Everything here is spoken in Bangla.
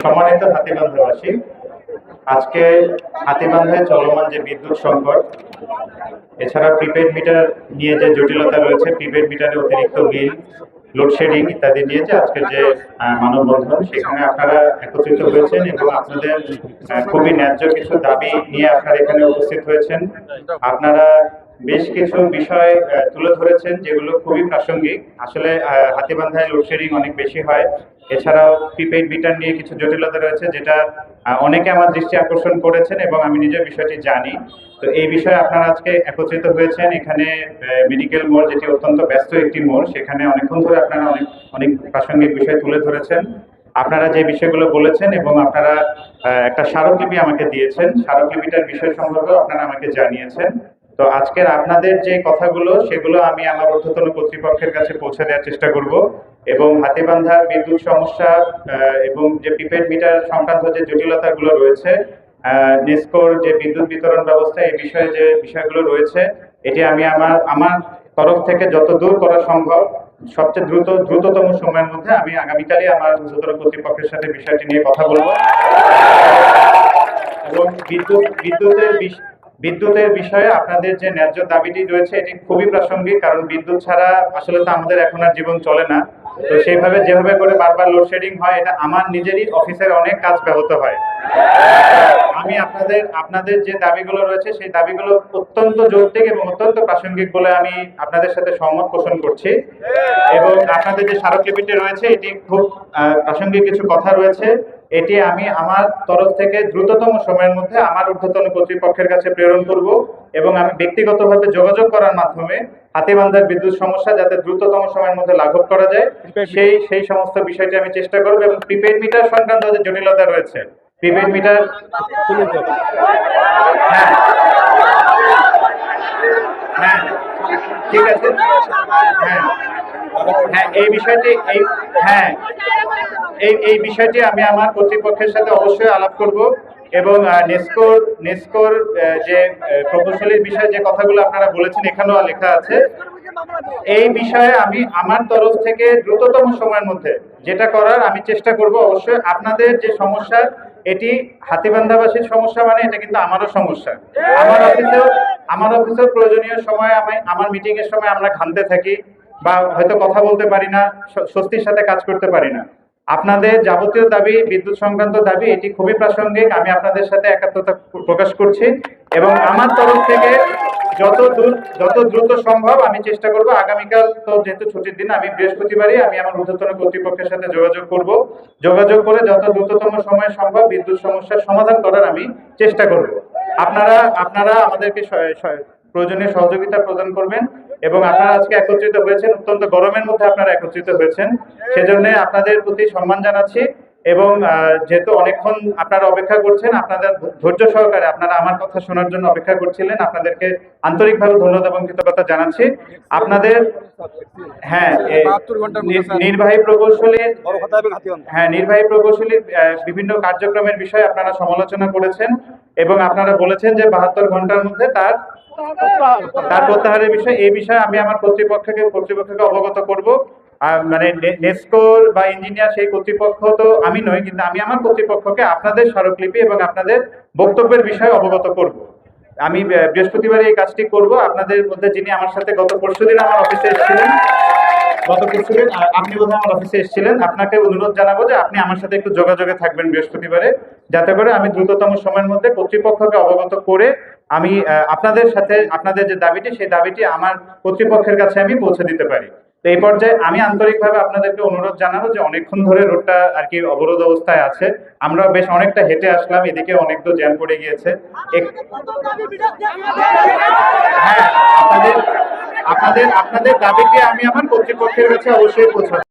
সম্মানিত হাতীবান্ধাবাসী, আজকে হাতীবান্ধায় চলমান যে বিদ্যুৎ সংকট, এছাড়া প্রিপেড মিটার নিয়ে যে জটিলতা রয়েছে, প্রিপেড মিটারে অতিরিক্ত বিল, লোডশেডিং ইত্যাদি নিয়ে যে আজকের যে মানববন্ধন, সেখানে আপনারা একত্রিত হয়েছেন এবং আপনাদের খুবই ন্যায্য কিছু দাবি নিয়ে আপনারা এখানে উপস্থিত হয়েছেন। আপনারা বেশ কিছু বিষয় তুলে ধরেছেন যেগুলো খুবই প্রাসঙ্গিক। আসলে হাতীবান্ধায় লোডশেডিং অনেক বেশি হয়। এছাড়াও প্রিপেড মিটার নিয়ে কিছু জটিলতা রয়েছে, যেটা অনেকে আমার দৃষ্টি আকর্ষণ করেছেন এবং আমি নিজের বিষয়টি জানি। তো এই বিষয়ে আপনারা আজকে একত্রিত হয়েছেন এখানে মেডিকেল মোড়, যেটি অত্যন্ত ব্যস্ত একটি মোড়, সেখানে অনেকক্ষণ ধরে আপনারা অনেক প্রাসঙ্গিক বিষয় তুলে ধরেছেন। আপনারা যে বিষয়গুলো বলেছেন এবং আপনারা একটা স্মারকলিপি আমাকে দিয়েছেন, স্মারকলিপিটার বিষয় সম্পর্কে আপনারা আমাকে জানিয়েছেন। তো আজকের আপনাদের যে কথাগুলো, সেগুলো আমি আমার ঊর্ধ্বতন কর্তৃপক্ষের কাছে পৌঁছে দেওয়ার চেষ্টা করব এবং হাতীবান্ধার বিদ্যুৎ সমস্যা এবং যে প্রিপেড মিটার সংক্রান্ত যে জটিলতাগুলো রয়েছে, নেসকোর যে বিদ্যুৎ বিতরণ ব্যবস্থা, এই বিষয়ে যে বিষয়গুলো রয়েছে, এটি আমি আমার তরফ থেকে যত দূর করা সম্ভব সবচেয়ে দ্রুততম সময়ের মধ্যে আমি আগামীকালই আমার ঊর্ধ্বতন কর্তৃপক্ষের সাথে বিষয়টি নিয়ে কথা বলবো। এবং বিদ্যুতের বিষয়ে আপনাদের যে ন্যায্য দাবিটি রয়েছে, এটি খুবই প্রাসঙ্গিক, কারণ বিদ্যুৎ ছাড়া আসলে তো আমাদের এখন আর জীবন চলে না। তো সেইভাবে যেভাবে করে বারবার লোডশেডিং হয়, এটা আমার নিজেরই অফিসের অনেক কাজ ব্যাহত হয়। আমি আপনাদের যে দাবিগুলো রয়েছে, সেই দাবিগুলো অত্যন্ত যৌক্তিক এবং অত্যন্ত প্রাসঙ্গিক বলে আমি আপনাদের সাথে সহমত পোষণ করছি। এবং আপনাদের যে স্মারকলিপিটি রয়েছে, এটি খুব প্রাসঙ্গিক কিছু কথা রয়েছে। এটি আমি আমার তরফ থেকে দ্রুততম সময়ের মধ্যে আমার ঊর্ধ্বতন কর্তৃপক্ষের কাছে প্রেরণ করব এবং আমি ব্যক্তিগতভাবে যোগাযোগ করার মাধ্যমে হাতীবান্ধার বিদ্যুৎ সমস্যা যাতে দ্রুততম সময়ের মধ্যে লাঘব করা যায়, সেই সমস্ত বিষয়টি আমি চেষ্টা করব। এবং প্রিপেড মিটার সংক্রান্ত যে জটিলতা রয়েছে, প্রিপেড মিটার হ্যাঁ ঠিক আছে, এই বিষয়টি আমি আমার কর্তৃপক্ষের সাথে অবশ্যই আলাপ করব। এবং নেসকোর যে প্রকৌশলীর বিষয়ে যে কথাগুলো আপনারা বলেছেন, এখানেও লেখা আছে। এই বিষয়ে আমি আমার তরফ থেকে দ্রুততম সময়ের মধ্যে যেটা করার আমি চেষ্টা করব। অবশ্যই আপনাদের যে সমস্যা, এটি হাতীবান্ধাবাসীর সমস্যা, মানে এটা কিন্তু আমারও সমস্যা। আমার অফিসেও প্রয়োজনীয় সময় আমার মিটিং এর সময় আমরা ঘামতে থাকি বা হয়তো কথা বলতে পারি না, স্বস্তির সাথে কাজ করতে পারি না। আপনাদের যাবতীয় দাবি, বিদ্যুৎ সংক্রান্ত দাবি, এটি খুবই প্রাসঙ্গিক। আমি আপনাদের সাথে একাত্মতা প্রকাশ করছি এবং আমার তরফ থেকে যত দ্রুত সম্ভব আমি চেষ্টা করব। আগামীকাল তো যেহেতু ছুটির দিন, আমি বৃহস্পতিবারই আমি আমার ঊর্ধ্বতন কর্তৃপক্ষের সাথে যোগাযোগ করে যত দ্রুততম সময় সম্ভব বিদ্যুৎ সমস্যার সমাধান করার আমি চেষ্টা করব। আপনারা আমাদেরকে প্রয়োজনীয় সহযোগিতা প্রদান করবেন। এবং আপনারা আজকে একত্রিত হয়েছেন, অত্যন্ত গরমের মধ্যে আপনারা একত্রিত হয়েছেন, সেজন্য আপনাদের প্রতি সম্মান জানাচ্ছি। এবং যেহেতু অনেকক্ষণ আপনারা অপেক্ষা করছেন, আপনাদের ধৈর্য সহকারে আপনারা আমার কথা শোনার জন্য অপেক্ষা করছিলেন, আপনাদেরকে আন্তরিকভাবে ধন্যবাদ এবং কৃতজ্ঞতা জানাচ্ছি। আপনাদের নির্বাহী প্রকৌশলীর বিভিন্ন কার্যক্রমের বিষয়ে আপনারা সমালোচনা করেছেন এবং আপনারা বলেছেন যে 72 ঘন্টার মধ্যে তার প্রত্যাহারের বিষয়। এই বিষয়ে আমি আমার কর্তৃপক্ষকে অবগত করব। মানে নেসকোর বা ইঞ্জিনিয়ার সেই কর্তৃপক্ষ তো আমি নই, কিন্তু আমি আমার কর্তৃপক্ষকে আপনাদের স্মারকলিপি এবং আপনাদের বক্তব্যের বিষয়ে অবগত করব। আমি বৃহস্পতিবার এই কাজটি করব। আপনাদের মধ্যে যিনি আমার সাথে গত পরশুদিন আমার অফিসে এসেছিলেন, আপনি বোধহয় আমার অফিসে এসেছিলেন, আপনাকে অনুরোধ জানাবো যে আপনি আমার সাথে একটু যোগাযোগে থাকবেন বৃহস্পতিবারে, যাতে করে আমি দ্রুততম সময়ের মধ্যে কর্তৃপক্ষকে অবগত করে আমি আপনাদের সাথে আপনাদের যে দাবিটি, সেই দাবিটি আমার কর্তৃপক্ষের কাছে আমি পৌঁছে দিতে পারি। তো এই পর্যায়ে আমি আন্তরিকভাবে আপনাদেরকে অনুরোধ জানাবো যে অনেকক্ষণ ধরে রোডটা আর কি অবরোধ অবস্থায় আছে। আমরা বেশ অনেকটা হেঁটে আসলাম, এদিকে অনেক তো জ্যাম পড়ে গিয়েছে। আপনাদের দাবিটি আমি আমার কর্তৃপক্ষের কাছে অবশ্যই পৌঁছাবো।